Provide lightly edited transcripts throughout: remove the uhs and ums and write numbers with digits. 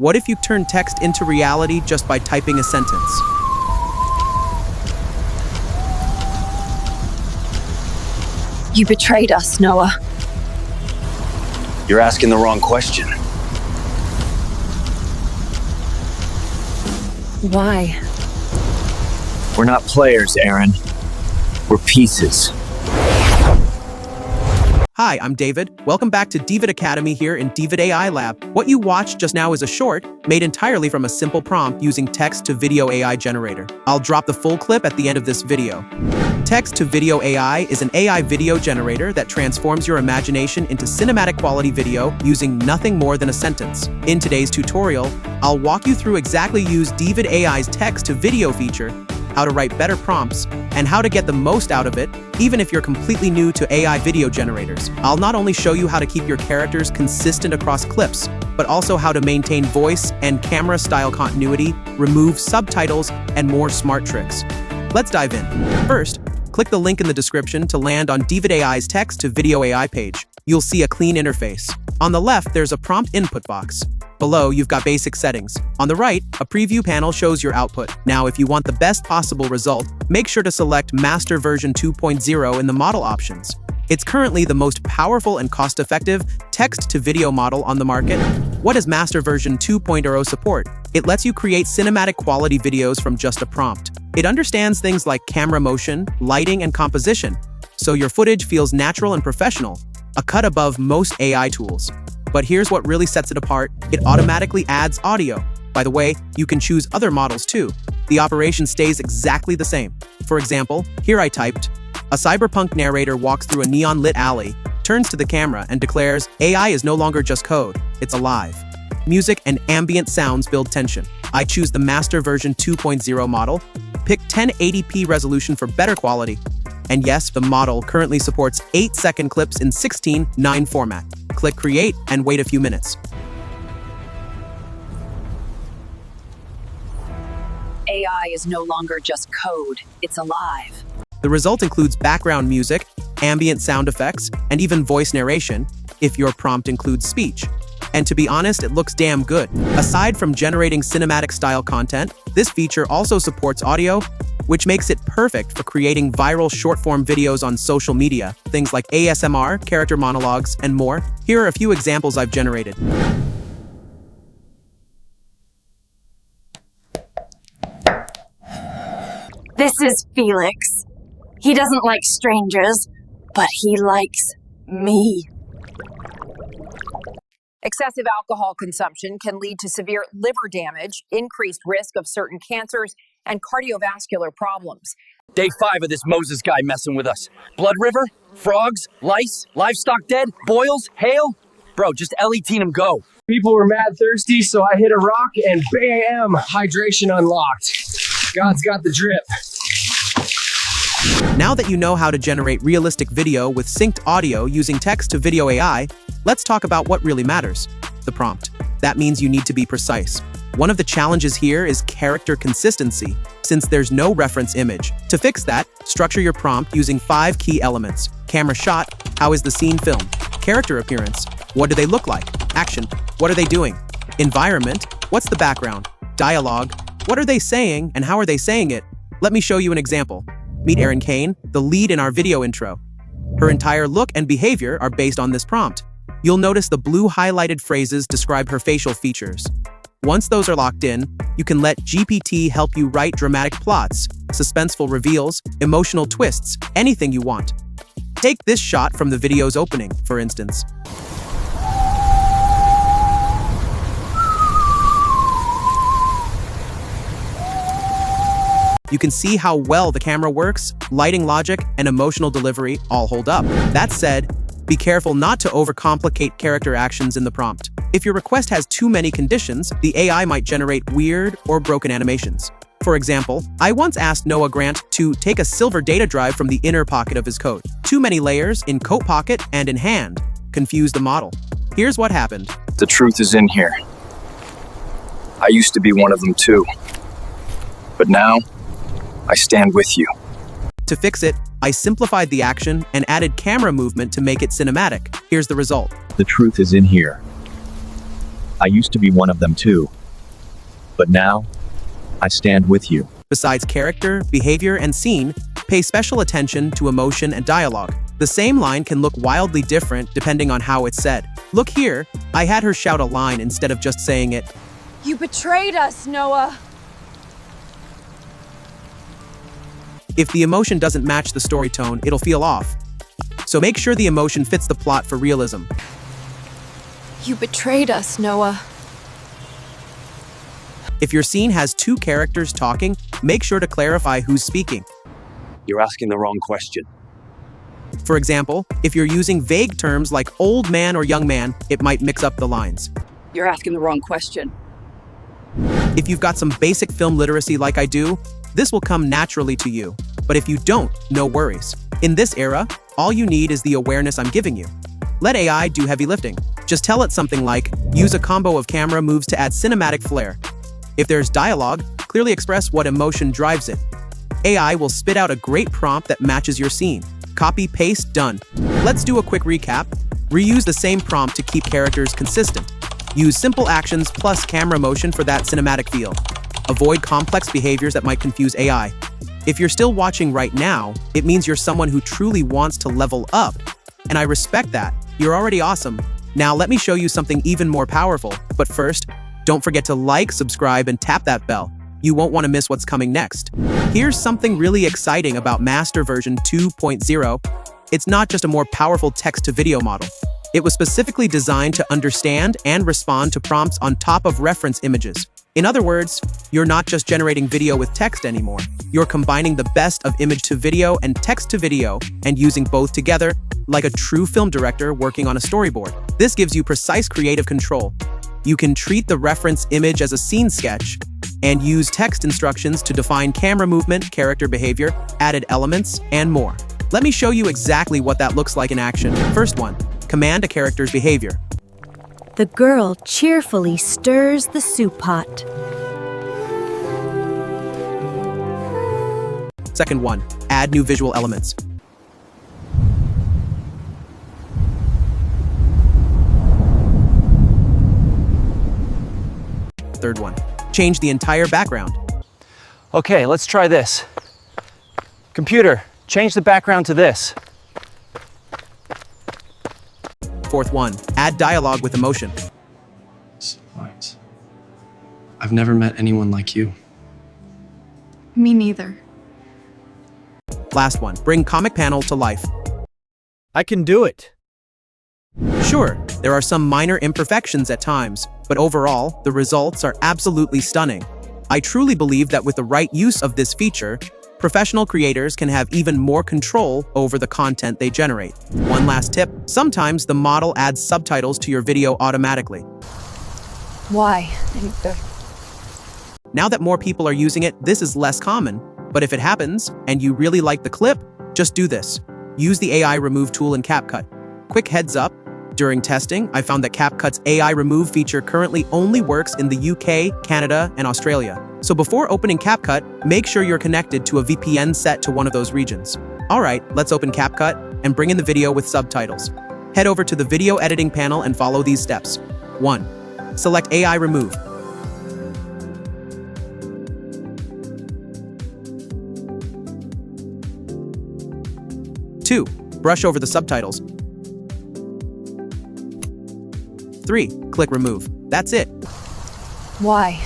What if you turn text into reality just by typing a sentence? You betrayed us, Noah. You're asking the wrong question. Why? We're not players, Aaron. We're pieces. Hi, I'm David. Welcome back to Deevid Academy here in Deevid AI Lab. What you watched just now is a short made entirely from a simple prompt using text-to-video AI generator. I'll drop the full clip at the end of this video. Text-to-video AI is an AI video generator that transforms your imagination into cinematic quality video using nothing more than a sentence. In today's tutorial, I'll walk you through exactly use Deevid AI's text-to-video feature, how to write better prompts, and how to get the most out of it, even if you're completely new to AI video generators. I'll not only show you how to keep your characters consistent across clips, but also how to maintain voice and camera style continuity, remove subtitles, and more smart tricks. Let's dive in. First, click the link in the description to land on Deevid AI's text-to-video AI page. You'll see a clean interface. On the left, there's a prompt input box. Below, you've got basic settings. On the right, a preview panel shows your output. Now, if you want the best possible result, make sure to select Master V2.0 in the model options. It's currently the most powerful and cost-effective text-to-video model on the market. What does Master V2.0 support? It lets you create cinematic quality videos from just a prompt. It understands things like camera motion, lighting, and composition, so your footage feels natural and professional, a cut above most AI tools. But here's what really sets it apart. It automatically adds audio. By the way, you can choose other models too. The operation stays exactly the same. For example, here I typed, a cyberpunk narrator walks through a neon-lit alley, turns to the camera, and declares, AI is no longer just code, it's alive. Music and ambient sounds build tension. I choose the Master V2.0 model, pick 1080p resolution for better quality, and yes, the model currently supports 8-second clips in 16:9 format. Click Create and wait a few minutes. AI is no longer just code, it's alive. The result includes background music, ambient sound effects, and even voice narration, if your prompt includes speech. And to be honest, it looks damn good. Aside from generating cinematic-style content, this feature also supports audio, which makes it perfect for creating viral short-form videos on social media, things like ASMR, character monologues, and more. Here are a few examples I've generated. This is Felix. He doesn't like strangers, but he likes me. Excessive alcohol consumption can lead to severe liver damage, increased risk of certain cancers, and cardiovascular problems. Day 5 of this Moses guy messing with us. Blood river, frogs, lice, livestock dead, boils, hail. Bro, just LET'd him go. People were mad thirsty, so I hit a rock and bam, hydration unlocked. God's got the drip. Now that you know how to generate realistic video with synced audio using text-to-video AI, let's talk about what really matters, the prompt. That means you need to be precise. One of the challenges here is character consistency, since there's no reference image. To fix that, structure your prompt using 5 key elements. Camera shot, how is the scene filmed? Character appearance, what do they look like? Action, what are they doing? Environment, what's the background? Dialogue, what are they saying and how are they saying it? Let me show you an example. Meet Erin Kane, the lead in our video intro. Her entire look and behavior are based on this prompt. You'll notice the blue highlighted phrases describe her facial features. Once those are locked in, you can let GPT help you write dramatic plots, suspenseful reveals, emotional twists, anything you want. Take this shot from the video's opening, for instance. You can see how well the camera works, lighting logic, and emotional delivery all hold up. That said, be careful not to overcomplicate character actions in the prompt. If your request has too many conditions, the AI might generate weird or broken animations. For example, I once asked Noah Grant to take a silver data drive from the inner pocket of his coat. Too many layers in coat pocket and in hand confused the model. Here's what happened. The truth is in here. I used to be one of them too. But now, I stand with you. To fix it, I simplified the action and added camera movement to make it cinematic. Here's the result. The truth is in here. I used to be one of them too. But now, I stand with you. Besides character, behavior, and scene, pay special attention to emotion and dialogue. The same line can look wildly different depending on how it's said. Look here, I had her shout a line instead of just saying it. You betrayed us, Noah. If the emotion doesn't match the story tone, it'll feel off. So make sure the emotion fits the plot for realism. You betrayed us, Noah. If your scene has two characters talking, make sure to clarify who's speaking. You're asking the wrong question. For example, if you're using vague terms like old man or young man, it might mix up the lines. You're asking the wrong question. If you've got some basic film literacy like I do, this will come naturally to you. But if you don't, no worries. In this era, all you need is the awareness I'm giving you. Let AI do heavy lifting. Just tell it something like, use a combo of camera moves to add cinematic flair. If there's dialogue, clearly express what emotion drives it. AI will spit out a great prompt that matches your scene. Copy, paste, done. Let's do a quick recap. Reuse the same prompt to keep characters consistent. Use simple actions plus camera motion for that cinematic feel. Avoid complex behaviors that might confuse AI. If you're still watching right now, it means you're someone who truly wants to level up. And I respect that. You're already awesome. Now let me show you something even more powerful. But first, don't forget to like, subscribe, and tap that bell. You won't want to miss what's coming next. Here's something really exciting about Master version 2.0. It's not just a more powerful text-to-video model. It was specifically designed to understand and respond to prompts on top of reference images. In other words, you're not just generating video with text anymore. You're combining the best of image-to-video and text-to-video and using both together like a true film director working on a storyboard. This gives you precise creative control. You can treat the reference image as a scene sketch and use text instructions to define camera movement, character behavior, added elements, and more. Let me show you exactly what that looks like in action. First one, command a character's behavior. The girl cheerfully stirs the soup pot. Second one, add new visual elements. Third one, change the entire background. Okay, let's try this. Computer, change the background to this. Fourth one, add dialogue with emotion. Right. I've never met anyone like you. Me neither. Last one, bring comic panel to life. I can do it. Sure, there are some minor imperfections at times, but overall, the results are absolutely stunning. I truly believe that with the right use of this feature, professional creators can have even more control over the content they generate. One last tip, sometimes the model adds subtitles to your video automatically. Why? Now that more people are using it, this is less common. But if it happens, and you really like the clip, just do this. Use the AI Remove tool in CapCut. Quick heads up, during testing, I found that CapCut's AI Remove feature currently only works in the UK, Canada, and Australia. So before opening CapCut, make sure you're connected to a VPN set to one of those regions. Alright, let's open CapCut and bring in the video with subtitles. Head over to the video editing panel and follow these steps. 1. Select AI Remove. 2. Brush over the subtitles. 3. Click Remove. That's it. Why?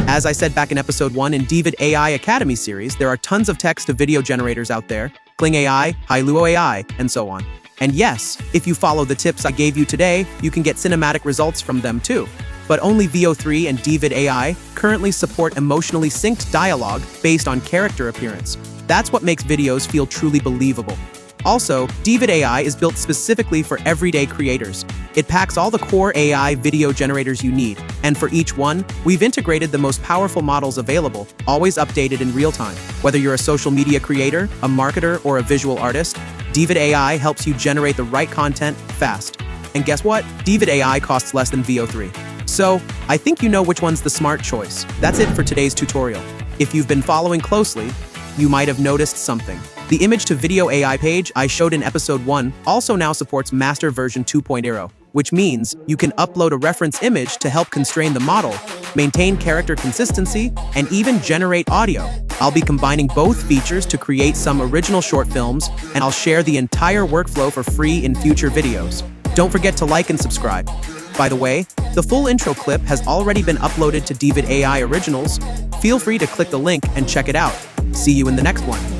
As I said back in episode 1 in Deevid AI Academy series, there are tons of text-to-video generators out there, Kling AI, Hailuo AI, and so on. And yes, if you follow the tips I gave you today, you can get cinematic results from them too. But only VO3 and Deevid AI currently support emotionally synced dialogue based on character appearance. That's what makes videos feel truly believable. Also, Deevid AI is built specifically for everyday creators. It packs all the core AI video generators you need, and for each one, we've integrated the most powerful models available, always updated in real time. Whether you're a social media creator, a marketer, or a visual artist, Deevid AI helps you generate the right content fast. And guess what? Deevid AI costs less than VO3. So, I think you know which one's the smart choice. That's it for today's tutorial. If you've been following closely, you might have noticed something. The image-to-video AI page I showed in episode 1 also now supports Master version 2.0. which means you can upload a reference image to help constrain the model, maintain character consistency, and even generate audio. I'll be combining both features to create some original short films, and I'll share the entire workflow for free in future videos. Don't forget to like and subscribe. By the way, the full intro clip has already been uploaded to Deevid AI Originals. Feel free to click the link and check it out. See you in the next one.